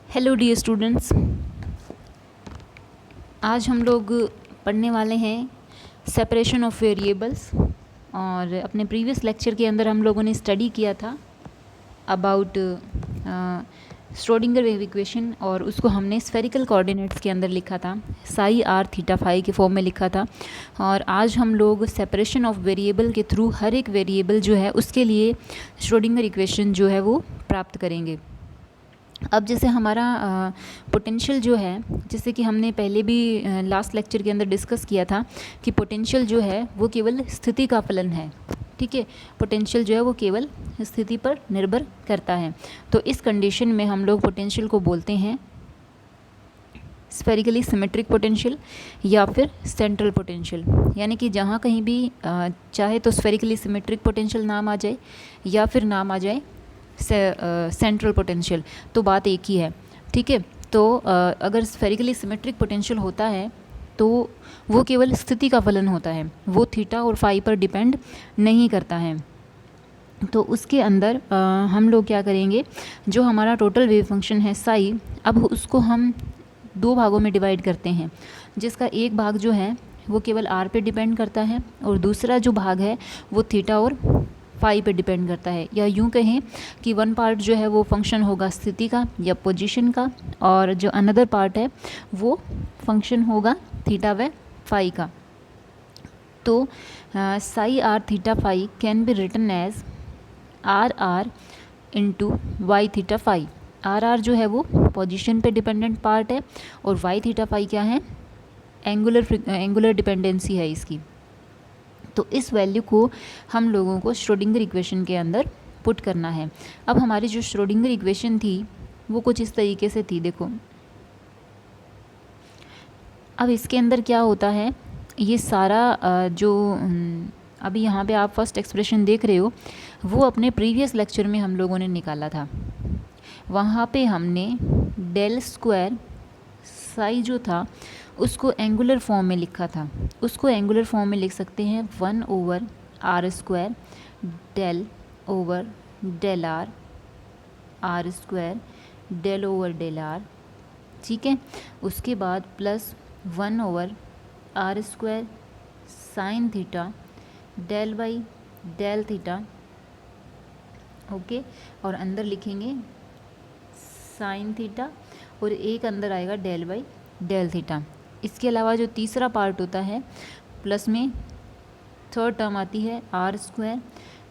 Hello dear students, आज हम लोग पढ़ने वाले हैं सेपरेशन ऑफ वेरिएबल्स। और अपने प्रीवियस लेक्चर के अंदर हम लोगों ने स्टडी किया था अबाउट श्रोडिंगर वेव इक्वेशन, और उसको हमने स्फेरिकल कोऑर्डिनेट्स के अंदर लिखा था, साई आर थीटा फाई के फॉर्म में लिखा था। और आज हम लोग सेपरेशन ऑफ वेरिएबल के थ्रू हर एक वेरिएबल जो है उसके लिए श्रोडिंगर इक्वेशन जो है वो प्राप्त करेंगे। अब जैसे हमारा पोटेंशियल जो है, जैसे कि हमने पहले भी लास्ट लेक्चर के अंदर डिस्कस किया था कि पोटेंशियल जो है वो केवल स्थिति का फलन है। ठीक है, पोटेंशियल जो है वो केवल स्थिति पर निर्भर करता है। तो इस कंडीशन में हम लोग पोटेंशियल को बोलते हैं स्फेरिकली सिमेट्रिक पोटेंशियल या फिर सेंट्रल पोटेंशियल, यानी कि जहाँ कहीं भी चाहे तो स्फेरिकली सिमेट्रिक पोटेंशियल नाम आ जाए या फिर नाम आ जाए सेंट्रल पोटेंशियल, तो बात एक ही है। ठीक है, तो अगर स्फेरिकली सिमेट्रिक पोटेंशियल होता है तो वो केवल स्थिति का फलन होता है, वो थीटा और फाई पर डिपेंड नहीं करता है। तो उसके अंदर हम लोग क्या करेंगे, जो हमारा टोटल वेव फंक्शन है साई, अब उसको हम दो भागों में डिवाइड करते हैं, जिसका एक भाग जो है वो केवल आर पे डिपेंड करता है और दूसरा जो भाग है वो थीटा और फाई पे डिपेंड करता है। या यूँ कहें कि वन पार्ट जो है वो फंक्शन होगा स्थिति का या पोजीशन का, और जो अनदर पार्ट है वो फंक्शन होगा थीटा व फाई का। तो psi R theta phi can be written as R R into Y theta phi. R R जो है वो पोजीशन पे डिपेंडेंट पार्ट है और वाई थीटा फाई क्या है, एंगुलर डिपेंडेंसी है इसकी। तो इस वैल्यू को हम लोगों को श्रोडिंगर इक्वेशन के अंदर पुट करना है। अब हमारी जो श्रोडिंगर इक्वेशन थी वो कुछ इस तरीके से थी, देखो। अब इसके अंदर क्या होता है, ये सारा जो अभी यहाँ पे आप फर्स्ट एक्सप्रेशन देख रहे हो वो अपने प्रीवियस लेक्चर में हम लोगों ने निकाला था। वहाँ पे हमने डेल स्क्वायर साई जो था उसको एंगुलर फॉर्म में लिखा था। उसको एंगुलर फॉर्म में लिख सकते हैं 1/r² del over del R, r² del over del R. ठीक है, उसके बाद plus 1/r² sine theta del by del theta. Okay, और अंदर लिखेंगे साइन थीटा और एक अंदर आएगा डेल बाई डेल थीटा। इसके अलावा जो तीसरा पार्ट होता है प्लस में थर्ड टर्म आती है r²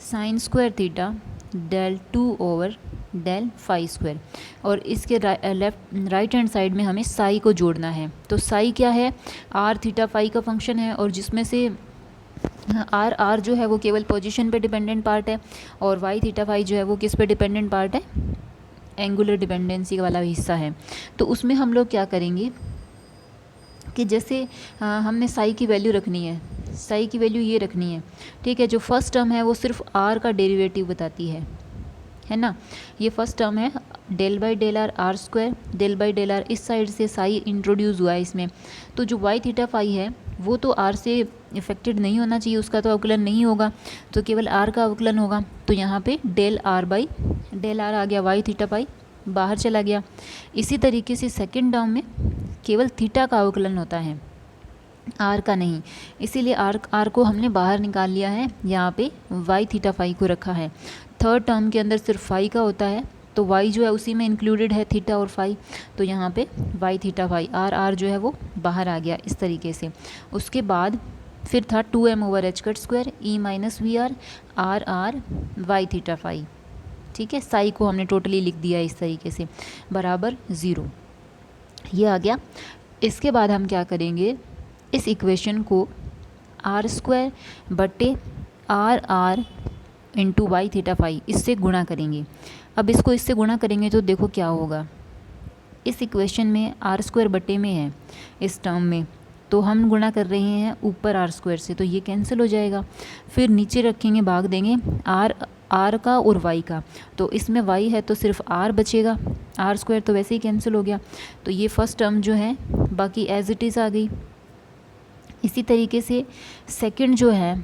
sine square theta del 2 over del phi square. और इसके राइट हैंड साइड में हमें साई को जोड़ना है। तो साई क्या है, r थीटा फाई का फंक्शन है, और जिसमें से r जो है वो केवल पोजीशन पे डिपेंडेंट पार्ट है और y थीटा फाई जो है वो किस पे डिपेंडेंट पार्ट है, एंगुलर डिपेंडेंसी वाला हिस्सा है। तो उसमें हम लोग क्या करेंगे कि जैसे हमने साई की वैल्यू रखनी है, साई की वैल्यू ये रखनी है। ठीक है, जो फर्स्ट टर्म है वो सिर्फ आर का डेरिवेटिव बताती है ना। ये फर्स्ट टर्म है del by del R r², del by del R, इस साइड से साई इंट्रोड्यूस हुआ है इसमें। तो जो वाई थीटा फाई है वो तो आर से इफेक्टेड नहीं होना चाहिए, उसका तो अवकलन नहीं होगा, तो केवल आर का अवकलन होगा। तो यहाँ पे del R by del R आ गया, वाई थीटा फाई बाहर चला गया। इसी तरीके से सेकेंड टर्म में केवल थीटा का अवकलन होता है, आर का नहीं, इसीलिए आर को हमने बाहर निकाल लिया है, यहाँ पे वाई थीटा फाई को रखा है। थर्ड टर्म के अंदर सिर्फ फाई का होता है, तो वाई जो है उसी में इंक्लूडेड है थीटा और फाई, तो यहाँ पे वाई थीटा फाई, आर जो है वो बाहर आ गया इस तरीके से। उसके बाद फिर था 2m/h² e minus V R Y theta phi. ठीक है, साई को हमने टोटली लिख दिया इस तरीके से बराबर 0, ये आ गया। इसके बाद हम क्या करेंगे, इस इक्वेशन को r² बटे R into Y theta phi इससे गुणा करेंगे। अब इसको इससे गुणा करेंगे तो देखो क्या होगा, इस इक्वेशन में r² बटे में है इस टर्म में, तो हम गुणा कर रहे हैं ऊपर r² से, तो ये कैंसिल हो जाएगा। फिर नीचे रखेंगे, भाग देंगे आर का और वाई का, तो इसमें वाई है तो सिर्फ आर बचेगा, r² तो वैसे ही कैंसिल हो गया। तो ये फर्स्ट टर्म जो है बाकी एज इट इज़ आ गई। इसी तरीके से सेकंड जो है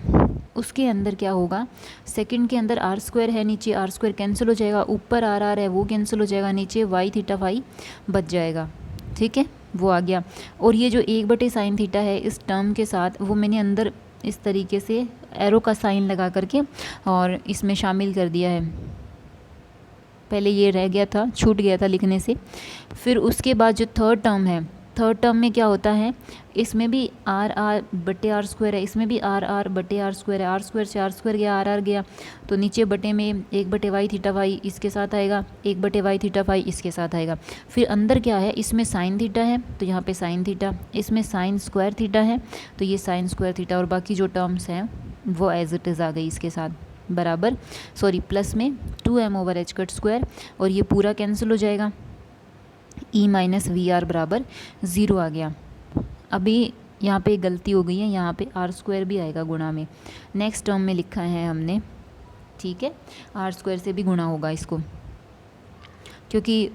उसके अंदर क्या होगा, सेकंड के अंदर आर स्क्वायर है, नीचे आर स्क्वायर कैंसिल हो जाएगा, ऊपर आर आर है वो कैंसिल हो जाएगा, नीचे वाई थीटा फाई बच जाएगा। ठीक है, वो आ गया। और ये जो 1/sin थीटा है इस टर्म के साथ वो मैंने अंदर इस तरीके से एरो का साइन लगा करके और इसमें शामिल कर दिया है। पहले ये रह गया था, छूट गया था लिखने से। फिर उसके बाद जो थर्ड टर्म है, थर्ड टर्म में क्या होता है, इसमें भी आर आर बटे आर स्क्वायर है, इसमें भी आर आर बटे आर स्क्वायर है, आर स्क्वायर से आर स्क्वायर गया, आर आर गया, तो नीचे बटे में 1/y थीटा वाई इसके साथ आएगा, 1/y थीटा फाई इसके साथ आएगा। फिर अंदर क्या है, इसमें साइन थीटा है तो यहाँ पे साइन थीटा, इसमें साइन स्क्वायर थीटा है तो ये साइन स्क्वायर थीटा, और बाकी जो टर्म्स हैं वो एज इट इज़ आ गई इसके साथ, बराबर सॉरी प्लस में 2m/h² और ये पूरा कैंसिल हो जाएगा, e माइनस वी आर बराबर 0 आ गया। अभी यहाँ पे गलती हो गई है, यहाँ पे आर स्क्वायर भी आएगा गुणा में, नेक्स्ट टर्म में लिखा है हमने। ठीक है, आर स्क्वायर से भी गुणा होगा इसको, क्योंकि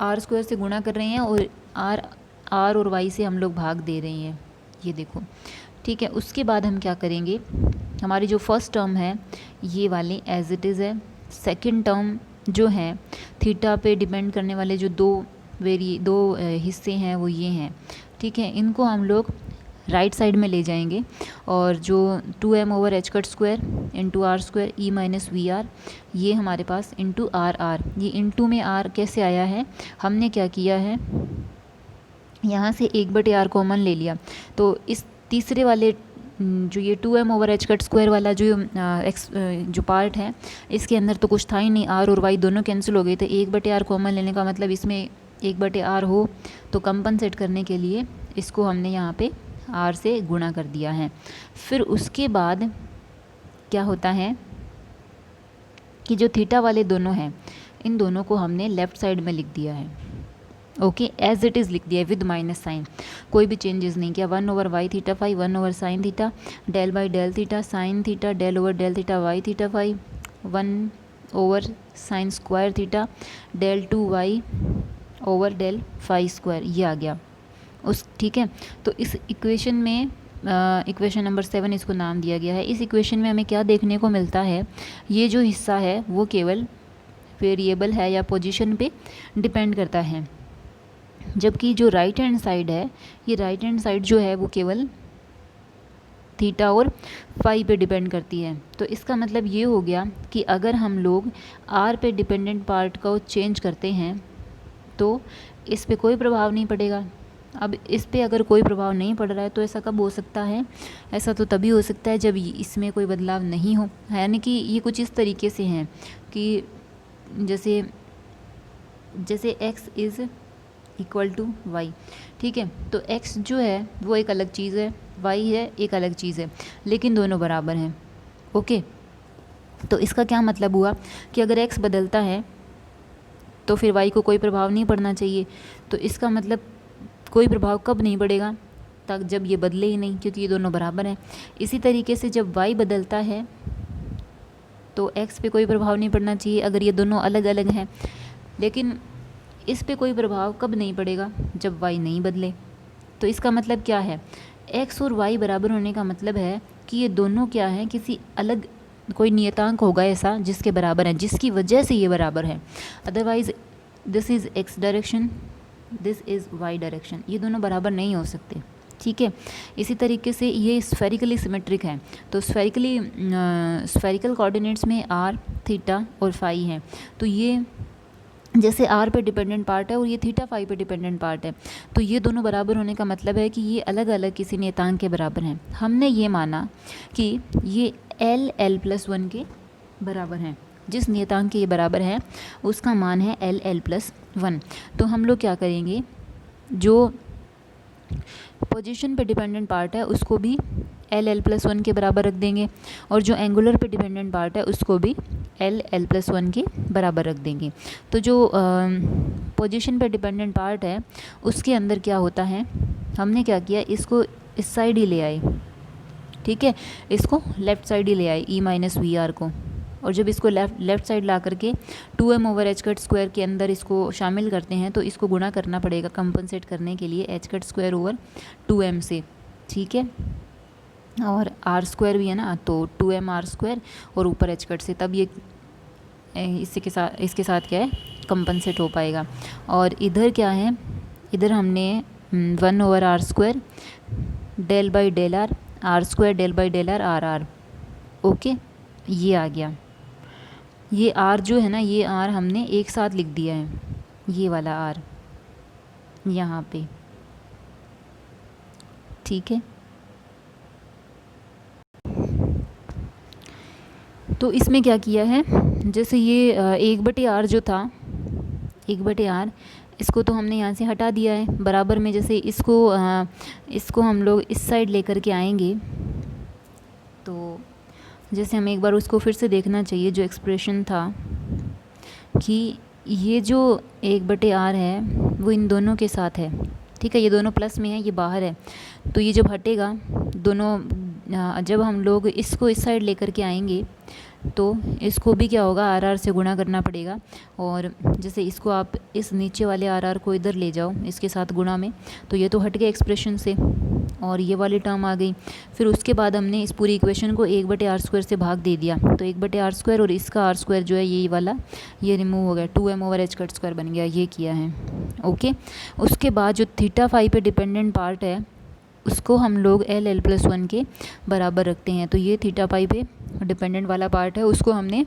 आर स्क्वायर से गुणा कर रहे हैं और आर और वाई से हम लोग भाग दे रहे हैं, ये देखो। ठीक है, उसके बाद हम क्या करेंगे, हमारी जो फर्स्ट टर्म है ये वाली एज इट इज़ है। सेकंड टर्म जो है थीटा पे डिपेंड करने वाले जो दो हिस्से हैं वो ये हैं। ठीक है, इनको हम लोग राइट साइड में ले जाएंगे और जो 2m/h² into R square E minus V R, ये हमारे पास इंटू आर आर, ये इंटू में आर कैसे आया है, हमने क्या किया है, यहाँ से 1/r कॉमन ले लिया, तो इस तीसरे वाले जो ये 2m/h² वाला जो पार्ट है इसके अंदर तो कुछ था ही नहीं, आर और वाई दोनों कैंसिल हो गए थे। 1/r कॉमन लेने का मतलब इसमें 1/r हो, तो कंपनसेट करने के लिए इसको हमने यहाँ पे r से गुणा कर दिया है। फिर उसके बाद क्या होता है कि जो थीटा वाले दोनों हैं इन दोनों को हमने लेफ़्ट साइड में लिख दिया है। ओके, एज इट इज़ लिख दिया है विद माइनस साइन, कोई भी चेंजेस नहीं किया। 1/y theta phi, 1/sin theta, del by del theta sine theta, del over del theta Y theta phi, 1/sin square theta, del 2y over del phi square, ये आ गया उस। ठीक है, तो इस इक्वेशन में इक्वेशन नंबर 7 इसको नाम दिया गया है। इस इक्वेशन में हमें क्या देखने को मिलता है, ये जो हिस्सा है वो केवल वेरिएबल है या पोजीशन पे डिपेंड करता है, जबकि जो राइट हैंड साइड है, ये राइट हैंड साइड जो है वो केवल थीटा और फाई पे डिपेंड करती है। तो इसका मतलब ये हो गया कि अगर हम लोग आर पे डिपेंडेंट पार्ट को चेंज करते हैं तो इस पे कोई प्रभाव नहीं पड़ेगा। अब इस पे अगर कोई प्रभाव नहीं पड़ रहा है तो ऐसा कब हो सकता है, ऐसा तो तभी हो सकता है जब इसमें कोई बदलाव नहीं हो। यानी कि ये कुछ इस तरीके से हैं कि जैसे x is equal to Y. ठीक है, तो x जो है वो एक अलग चीज़ है, y है एक अलग चीज़ है, लेकिन दोनों बराबर हैं। ओके, तो इसका क्या मतलब हुआ कि अगर x बदलता है तो फिर y को कोई प्रभाव नहीं पड़ना चाहिए। तो इसका मतलब कोई प्रभाव कब नहीं पड़ेगा, तक जब ये बदले ही नहीं, क्योंकि ये दोनों बराबर हैं। इसी तरीके से जब y बदलता है तो x पे कोई प्रभाव नहीं पड़ना चाहिए अगर ये दोनों अलग अलग हैं, लेकिन इस पे कोई प्रभाव कब नहीं पड़ेगा, जब y नहीं बदले। तो इसका मतलब क्या है, x और y बराबर होने का मतलब है कि ये दोनों क्या हैं, किसी अलग कोई नियतांक होगा ऐसा जिसके बराबर है, जिसकी वजह से ये बराबर है। Otherwise this is x direction, this is y direction, ये दोनों बराबर नहीं हो सकते। ठीक है, इसी तरीके से ये स्फेरिकली सिमेट्रिक है, तो स्फेरिकल कोऑर्डिनेट्स में r, थीटा और फाई है। तो ये जैसे r पे डिपेंडेंट पार्ट है और ये थीटा फाई पे डिपेंडेंट पार्ट है, तो ये दोनों बराबर होने का मतलब है कि ये अलग अलग किसी नियतांक के बराबर हैं। हमने ये माना कि ये l+1 के बराबर हैं, जिस नियतांक के ये बराबर है उसका मान है l+1। तो हम लोग क्या करेंगे, जो पोजीशन पे डिपेंडेंट पार्ट है उसको भी l+1 के बराबर रख देंगे, और जो एंगुलर पे डिपेंडेंट पार्ट है उसको भी l+1 के बराबर रख देंगे। तो जो पोजीशन पे डिपेंडेंट पार्ट है उसके अंदर क्या होता है, हमने क्या किया, इसको इस साइड ही ले आए। ठीक है, इसको लेफ़्ट साइड ही ले आए e-v r को, और जब इसको लेफ़्ट साइड ला करके 2m/h² के अंदर इसको शामिल करते हैं तो इसको गुणा करना पड़ेगा कंपनसेट करने के लिए h² ओवर 2m से। ठीक है, और आर स्क्वायर भी है ना, तो 2m आर स्क्वायर और ऊपर एच कट से, तब ये इसके साथ क्या है, कंपनसेट हो पाएगा। और इधर क्या है, इधर हमने 1/r square del by del R square del by del R. Okay, ये आ गया। ये आर जो है ना, ये आर हमने एक साथ लिख दिया है, ये वाला आर यहाँ पे, ठीक है। तो इसमें क्या किया है, जैसे ये 1/r जो था, 1/r, इसको तो हमने यहाँ से हटा दिया है बराबर में। जैसे इसको हम लोग इस साइड लेकर के आएंगे, तो जैसे हमें एक बार उसको फिर से देखना चाहिए, जो एक्सप्रेशन था कि ये जो 1/r है वो इन दोनों के साथ है, ठीक है। ये दोनों प्लस में है, ये बाहर है, तो ये जब हटेगा दोनों, जब हम लोग इसको इस साइड लेकर के आएंगे तो इसको भी क्या होगा, आर से गुणा करना पड़ेगा। और जैसे इसको आप इस नीचे वाले आर को इधर ले जाओ इसके साथ गुणा में, तो ये तो हट गया एक्सप्रेशन से और ये वाली टर्म आ गई। फिर उसके बाद हमने इस पूरी इक्वेशन को 1/r स्क्वायर से भाग दे दिया, तो 1/r स्क्वायर और इसका r स्क्वायर जो है ये वाला, ये रिमूव हो गया, 2m over h cut square बन गया, ये किया है। ओके, उसके बाद जो थीटा फाई पे डिपेंडेंट पार्ट है उसको हम लोग l+1 के बराबर रखते हैं। तो ये थीटा पाई पे डिपेंडेंट वाला पार्ट है, उसको हमने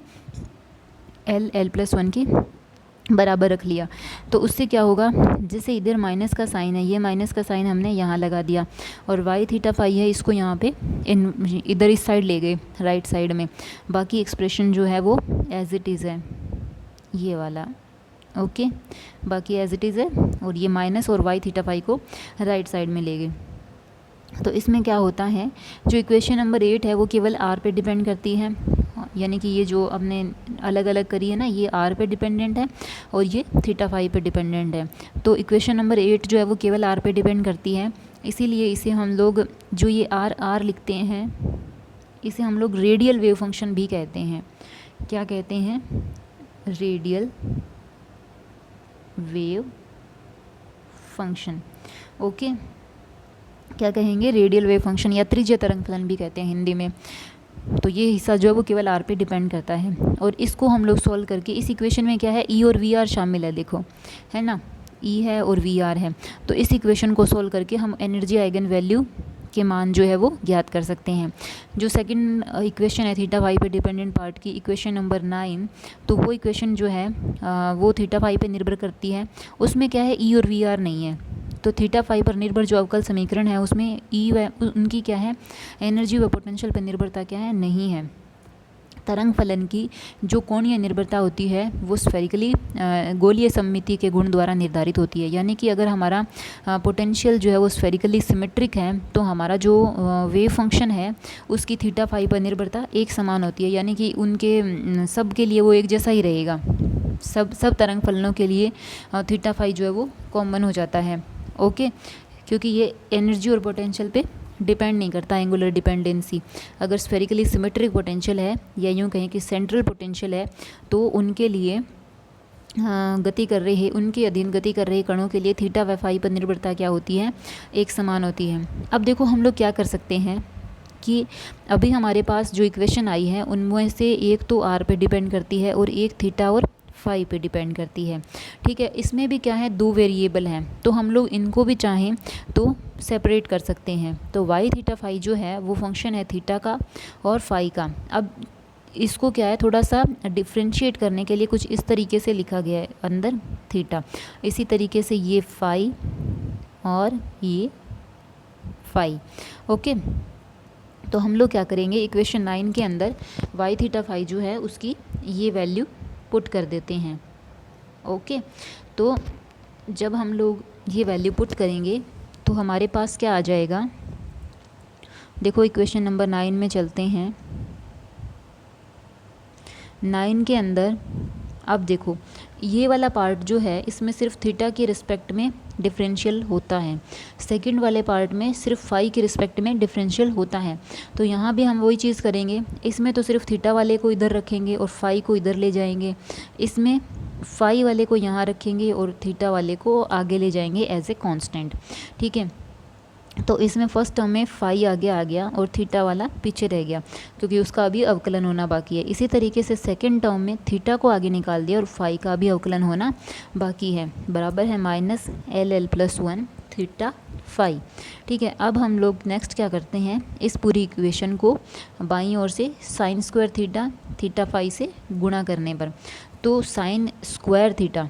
l+1 के बराबर रख लिया। तो उससे क्या होगा, जैसे इधर माइनस का साइन है, ये माइनस का साइन हमने यहाँ लगा दिया, और y थीटा फाई है इसको यहाँ पे इधर इस साइड ले गए, राइट साइड में। बाकी एक्सप्रेशन जो है वो एज इट इज़ है, ये वाला। ओके, बाकी एज इट इज़ है, और ये माइनस और y थीटा फाई को राइट साइड में ले गए। तो इसमें क्या होता है, जो इक्वेशन नंबर 8 है वो केवल r पे डिपेंड करती है, यानी कि ये जो हमने अलग अलग करी है ना, ये r पे डिपेंडेंट है और ये थीटा फाई पे डिपेंडेंट है। तो इक्वेशन नंबर 8 जो है वो केवल r पे डिपेंड करती है, इसीलिए इसे हम लोग जो ये r लिखते हैं, इसे हम लोग रेडियल वेव फंक्शन भी कहते हैं। क्या कहते हैं, रेडियल वेव फंक्शन। ओके, क्या कहेंगे, रेडियल वेव फंक्शन या त्रिज्यीय तरंग फलन भी कहते हैं हिंदी में। तो ये हिस्सा जो है वो केवल r पे डिपेंड करता है, और इसको हम लोग सॉल्व करके, इस इक्वेशन में क्या है, e और VR शामिल है, देखो है ना, E है और VR है। तो इस इक्वेशन को सॉल्व करके हम एनर्जी आइगन वैल्यू के मान जो है वो ज्ञात कर सकते हैं। जो सेकंड इक्वेशन है थीटा फाई पे डिपेंडेंट पार्ट की, इक्वेशन नंबर 9, तो वो इक्वेशन जो है वो थीटा फाई पे निर्भर करती है। उसमें क्या है, E और VR नहीं है, तो थीटा फाई पर निर्भर जो अवकल समीकरण है उसमें ई व उनकी क्या है, एनर्जी व पोटेंशियल पर निर्भरता क्या है, नहीं है। तरंग फलन की जो कोणीय निर्भरता होती है वो स्फेरिकली गोलीय सममिति के गुण द्वारा निर्धारित होती है, यानी कि अगर हमारा पोटेंशियल जो है वो स्फेरिकली सिमेट्रिक है तो हमारा जो वेव फंक्शन है उसकी थीटा फाई पर निर्भरता एक समान होती है, यानी कि उनके सब के लिए वो एक जैसा ही रहेगा। सब तरंग फलनों के लिए थीटा फाई जो है वो कॉमन हो जाता है। ओके, क्योंकि ये एनर्जी और पोटेंशियल पे डिपेंड नहीं करता, एंगुलर डिपेंडेंसी। अगर स्फेरिकली सिमेट्रिक पोटेंशियल है या यूँ कहें कि सेंट्रल पोटेंशियल है, तो उनके लिए गति कर रहे, उनके अधीन गति कर रहे कणों के लिए थीटा व फाई पर निर्भरता क्या होती है, एक समान होती है। अब देखो हम लोग क्या कर सकते हैं कि अभी हमारे पास जो इक्वेशन आई है उनमें से एक तो r पे डिपेंड करती है और एक थीटा और फाई पे डिपेंड करती है, ठीक है। इसमें भी क्या है, दो वेरिएबल हैं, तो हम लोग इनको भी चाहें तो सेपरेट कर सकते हैं। तो y थीटा फाई जो है वो फंक्शन है थीटा का और फाई का। अब इसको क्या है, थोड़ा सा डिफ्रेंशिएट करने के लिए कुछ इस तरीके से लिखा गया है, अंदर थीटा, इसी तरीके से ये फाई और ये फाई। ओके, तो हम लोग क्या करेंगे, इक्वेशन 9 के अंदर y थीटा फाई जो है उसकी ये वैल्यू पुट कर देते हैं। ओके, तो जब हम लोग ये वैल्यू पुट करेंगे तो हमारे पास क्या आ जाएगा, देखो इक्वेशन नंबर 9 में चलते हैं। 9 के अंदर अब देखो ये वाला पार्ट जो है इसमें सिर्फ थीटा के रिस्पेक्ट में डिफरेंशियल होता है, सेकंड वाले पार्ट में सिर्फ फाई के रिस्पेक्ट में डिफरेंशियल होता है। तो यहाँ भी हम वही चीज़ करेंगे, इसमें तो सिर्फ थीटा वाले को इधर रखेंगे और फाई को इधर ले जाएंगे, इसमें फाई वाले को यहाँ रखेंगे और थीटा वाले को आगे ले जाएंगे एज ए कांस्टेंट, ठीक है। तो इसमें फर्स्ट टर्म में फाई आगे आ गया और थीटा वाला पीछे रह गया, क्योंकि उसका अभी अवकलन होना बाकी है। इसी तरीके से सेकंड टर्म में थीटा को आगे निकाल दिया और फाई का भी अवकलन होना बाकी है, बराबर है minus L L plus 1 theta phi. ठीक है, अब हम लोग नेक्स्ट क्या करते हैं, इस पूरी इक्वेशन को बाईं ओर से sine square theta theta phi से गुणा करने पर, तो साइन स्क्वायर थीटा,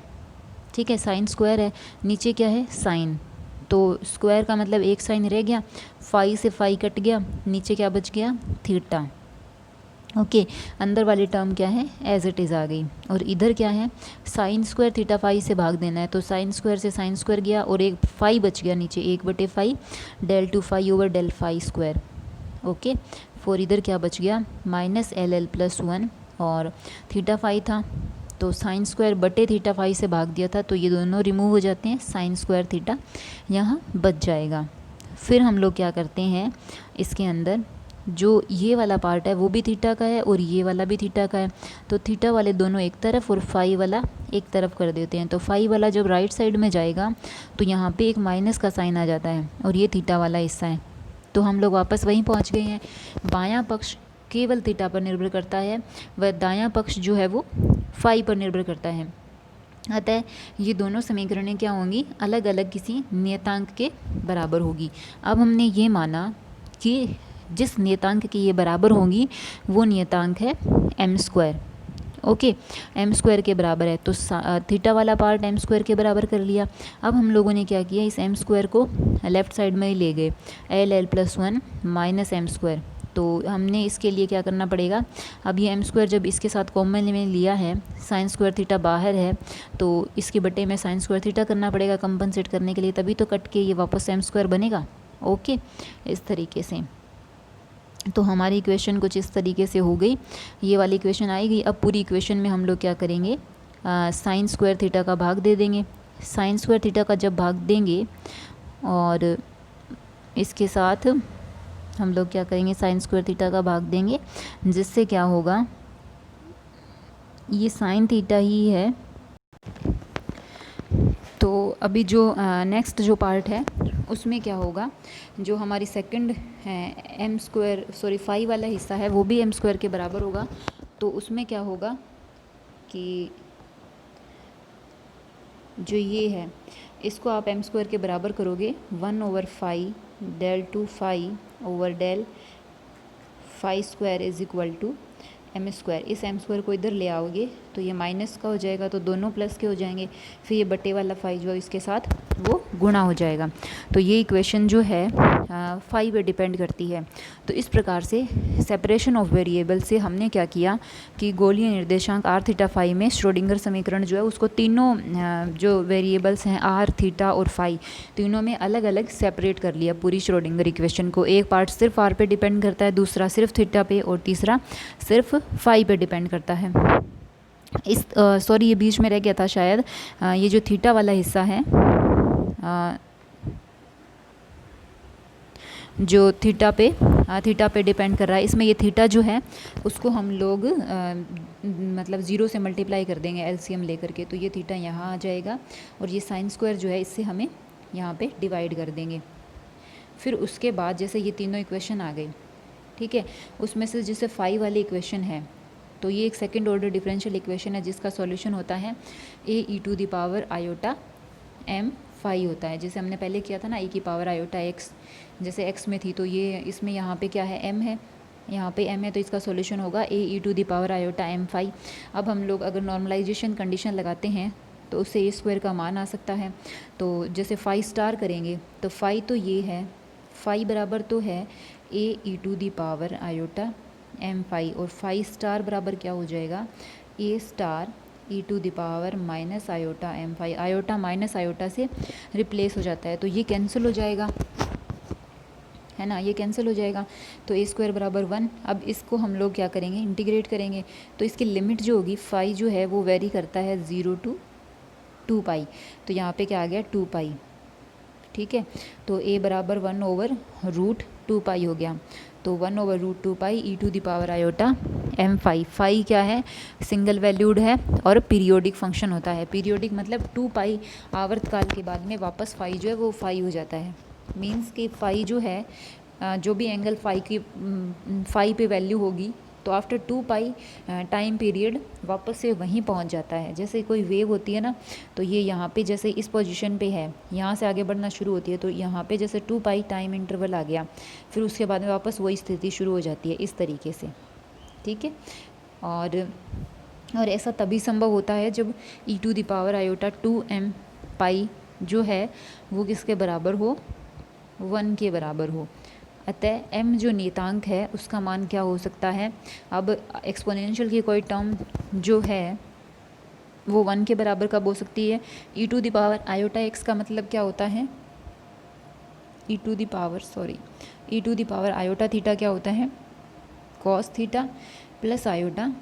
ठीक है, साइन स्क्वायर है, नीचे क्या है साइन, तो स्क्वायर का मतलब एक साइन रह गया, फाई से फाई कट गया, नीचे क्या बच गया थीटा। ओके, अंदर वाली टर्म क्या है एज इट इज़ आ गई, और इधर क्या है साइन स्क्वायर थीटा फाई से भाग देना है, तो साइन स्क्वायर से साइन स्क्वायर गया और एक फाई बच गया नीचे, 1/फाई del two phi over del phi square. Okay, four इधर क्या बच गया माइनस एल एल प्लस 1, और थीटा फाई था तो साइन स्क्वायर बटे थीटा फाई से भाग दिया था, तो ये दोनों रिमूव हो जाते हैं, साइन स्क्वायर थीटा यहाँ बच जाएगा। फिर हम लोग क्या करते हैं, इसके अंदर जो ये वाला पार्ट है वो भी थीटा का है और ये वाला भी थीटा का है, तो थीटा वाले दोनों एक तरफ और फाई वाला एक तरफ कर देते हैं। तो फाई वाला जब राइट साइड में जाएगा तो यहाँ पे एक माइनस का साइन आ जाता है और ये थीटा वाला हिस्सा है, तो हम लोग वापस वहीं पहुँच गए हैं। बायां पक्ष केवल थीटा पर निर्भर करता है, वह दायां पक्ष जो है वो फाई पर निर्भर करता है। अतः ये दोनों समीकरणें क्या होंगी, अलग अलग किसी नियतांक के बराबर होगी। अब हमने ये माना कि जिस नियतांक की ये बराबर होंगी वो नियतांक है M square. Okay, M square के बराबर है, तो थीटा वाला पार्ट एम स्क्वायर के बराबर कर लिया। अब हम लोगों ने क्या किया, इस एम स्क्वायर को लेफ़्ट साइड में ही ले गए, L L plus 1 minus M square. तो हमने इसके लिए क्या करना पड़ेगा, अब ये एम स्क्वायर जब इसके साथ कॉमन में लिया है, साइन स्क्वायर थीटा बाहर है, तो इसके बटे में साइन स्क्वायर थीटा करना पड़ेगा कंपनसेट करने के लिए, तभी तो कट के ये वापस एम स्क्वायर बनेगा। ओके, इस तरीके से तो हमारी इक्वेशन कुछ इस तरीके से हो गई, ये वाली इक्वेशन आएगी। अब पूरी इक्वेशन में हम लोग क्या करेंगे, साइन स्क्वायर थीटा का भाग दे देंगे। साइन स्क्वायर थीटा का जब भाग देंगे और इसके साथ हम लोग क्या करेंगे, साइन स्क्वायर थीटा का भाग देंगे, जिससे क्या होगा, ये साइन थीटा ही है। तो अभी जो नेक्स्ट जो पार्ट है उसमें क्या होगा, जो हमारी सेकंड है एम स्क्वायर सॉरी फाई वाला हिस्सा है वो भी एम स्क्वायर के बराबर होगा। तो उसमें क्या होगा कि जो ये है इसको आप एम स्क्वायर के बराबर करोगे 1/फाई del two phi over del phi square is equal to M square. इस एम स्क्वायर को इधर ले आओगे तो ये माइनस का हो जाएगा, तो दोनों प्लस के हो जाएंगे, फिर ये बटे वाला फाई जो है इसके साथ वो गुणा हो जाएगा। तो ये इक्वेशन जो है फाई पे डिपेंड करती है। तो इस प्रकार से सेपरेशन ऑफ वेरिएबल से हमने क्या किया कि गोलीय निर्देशांक आर थीटा फाई में श्रोडिंगर समीकरण जो है उसको तीनों जो वेरिएबल्स हैं आर थीटा और फाई, तीनों में अलग अलग सेपरेट कर लिया पूरी श्रोडिंगर इक्वेशन को। एक पार्ट सिर्फ आर पे डिपेंड करता है, दूसरा सिर्फ थीटा पे और तीसरा सिर्फ फाई पे डिपेंड करता है। इस सॉरी ये बीच में रह गया था शायद, ये जो थीटा वाला हिस्सा है जो थीटा पे डिपेंड कर रहा है, इसमें ये थीटा जो है उसको हम लोग मतलब 0 से मल्टीप्लाई कर देंगे एलसीएम लेकर के, तो ये थीटा यहाँ आ जाएगा और ये साइन स्क्वायर जो है इससे हमें यहाँ पे डिवाइड कर देंगे। फिर उसके बाद जैसे ये तीनों इक्वेशन आ गई, ठीक है, उसमें से जैसे फाई वाली इक्वेशन है तो ये एक सेकंड ऑर्डर डिफरेंशियल इक्वेशन है जिसका सॉल्यूशन होता है ae⁻m फाई होता है, जैसे हमने पहले किया था ना e⁻x, जैसे x में थी तो ये इसमें यहाँ पे क्या है m है, यहाँ पे m है, तो इसका सॉल्यूशन होगा ae⁻m फाई। अब हम लोग अगर नॉर्मलाइजेशन कंडीशन लगाते हैं तो उससे a² का मान आ सकता है। तो जैसे फाई स्टार करेंगे तो फाई तो ये है, फाई बराबर तो है ae⁻m फाई, और फाई स्टार बराबर क्या हो जाएगा a* e⁻−m phi. Iota minus iota से रिप्लेस हो जाता है तो ये कैंसिल हो जाएगा, है ना, ये कैंसिल हो जाएगा। तो a² बराबर 1। अब इसको हम लोग क्या करेंगे, इंटीग्रेट करेंगे, तो इसकी लिमिट जो होगी फाई जो है वो वेरी करता है 0 to 2 पाई, तो यहाँ पे क्या आ गया 2 पाई, ठीक है। तो a बराबर 1/√2 पाई हो गया, तो 1/√2 पाई e⁻m फाई। फाई क्या है, सिंगल वैल्यूड है और पीरियोडिक फंक्शन होता है। पीरियोडिक मतलब 2 पाई आवर्तकाल के बाद में वापस फाई जो है वो फाई हो जाता है। मीन्स कि फाई जो है जो भी एंगल फाई की फाई पे वैल्यू होगी तो आफ्टर 2 पाई टाइम पीरियड वापस से वहीं पहुंच जाता है। जैसे कोई वेव होती है ना, तो ये यहाँ पे जैसे इस पोजीशन पे है, यहाँ से आगे बढ़ना शुरू होती है, तो यहाँ पे जैसे 2 पाई टाइम इंटरवल आ गया, फिर उसके बाद में वापस वही स्थिति शुरू हो जाती है इस तरीके से, ठीक है। और ऐसा तभी संभव होता है जब e⁻i2m पाई जो है वो किसके बराबर हो, 1 के बराबर हो। अतः m जो नियतांक है उसका मान क्या हो सकता है। अब एक्सपोनेंशियल की कोई टर्म जो है वो 1 के बराबर कब हो सकती है। e⁻i⁻x का मतलब क्या होता है, e⁻i⁻θ क्या होता है, cos theta plus iota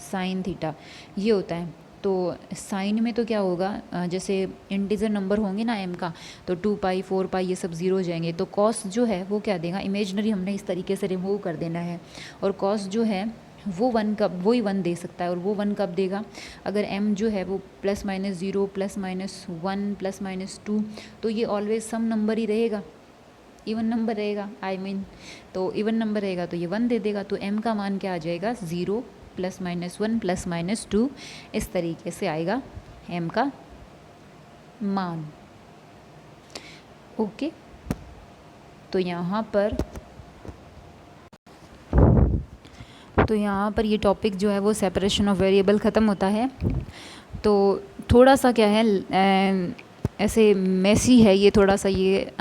sine theta, ये होता है। तो साइन में तो क्या होगा, जैसे इंटीजर नंबर होंगे ना m का, तो 2 पाई 4 पाई ये सब ज़ीरो हो जाएंगे, तो कॉस जो है वो क्या देगा, इमेजनरी हमने इस तरीके से रिमूव कर देना है। और कॉस जो है वो 1 कब, वही 1 दे सकता है, और वो 1 कब देगा, अगर m जो है वो ±0 ±1 ±2, तो ये ऑलवेज सम नंबर ही रहेगा, इवन नंबर रहेगा, तो इवन नंबर रहेगा तो ये 1 दे देगा। तो m का मान क्या आ जाएगा, 0 ±1 ±2, इस तरीके से आएगा m का मान। ओके, तो यहाँ पर ये टॉपिक जो है वो सेपरेशन ऑफ वेरिएबल ख़त्म होता है। तो थोड़ा सा क्या है, ऐसे मेसी है ये थोड़ा सा, ये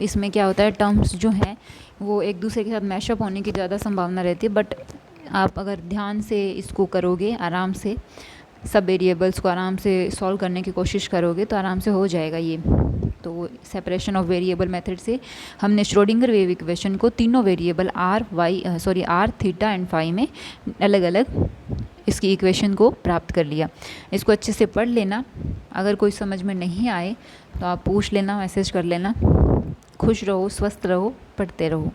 इसमें क्या होता है, टर्म्स जो हैं वो एक दूसरे के साथ मैशअप होने की ज़्यादा संभावना रहती है, बट आप अगर ध्यान से इसको करोगे, आराम से सब वेरिएबल्स को आराम से सॉल्व करने की कोशिश करोगे तो आराम से हो जाएगा ये। तो सेपरेशन ऑफ वेरिएबल मेथड से हमने श्रोडिंगर वेव इक्वेशन को तीनों variable R theta and phi में अलग अलग इसकी इक्वेशन को प्राप्त कर लिया। इसको अच्छे से पढ़ लेना, अगर कोई समझ में नहीं आए तो आप पूछ लेना, मैसेज कर लेना। खुश रहो, स्वस्थ रहो, पढ़ते रहो।